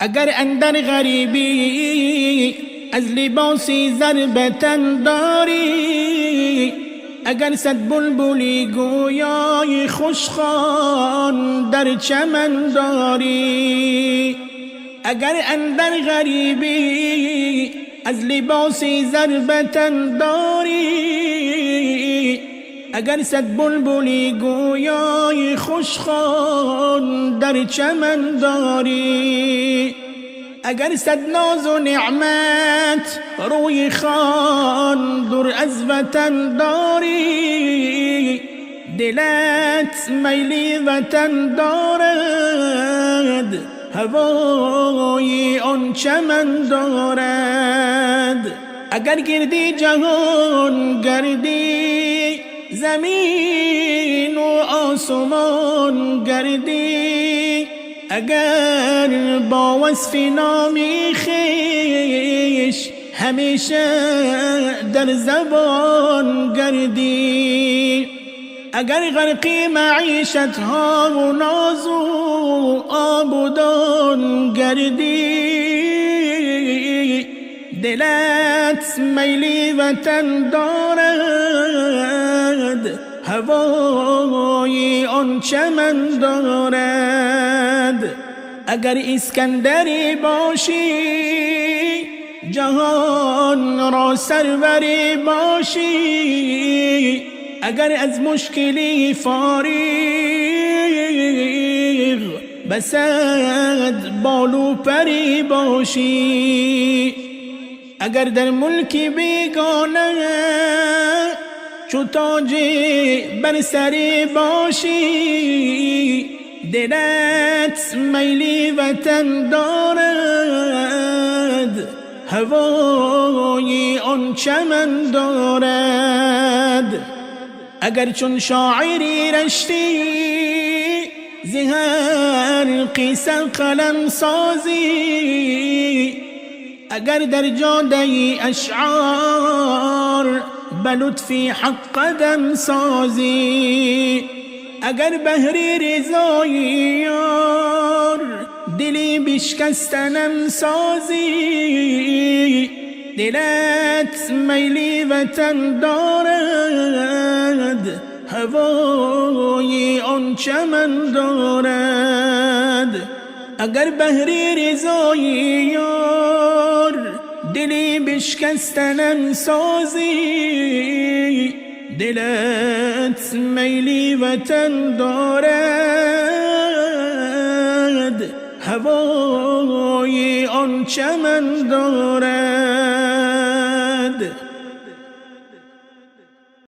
اگر اندر غریبی از لباسی ضربتن داری، اگر صد بلبلی گویای خوشخوان در چمن داری، اگر اندر غریبی از لباسی ضربتن داری، اگر صد بلبلی گویای خوشخوان در چمن داری، اگر صد ناز و نعمت روی خان دور از وطن داری، دلت میلی وطن دارد، هوای آن چمن دارد. اگر گردی جهان گردی، زمین و آسمان گردی، اگر با وصف نامی خویش همیشه در زبان گردی، اگر غرقی معیشت ها و ناز و آبودان گردی، دلت میلی وطن دارد، هوای آن چمن دارد. اگر اسکندری باشی، جهان را سروری باشی، اگر از مشکلی فارغ بسد بالو پری باشی، اگر در ملکی بیگانه چو تاج بر سری باشی، دلت میلی وطن دارد، هوای آن چمن دارد. اگر چون شاعری رشتی زهر قیس قلم سازی، اگر در جاده اشعار بلطفی حق قدم سازی، اگر بهری رضای یار دلی بشکستنم سازی، دلت میلی وطن دارد، هوای آن چمن دارد. اگر بهری رضای یار دلی بشکستنم سازی، دلت میلی وطن دارد، هوای آن چمن دارد.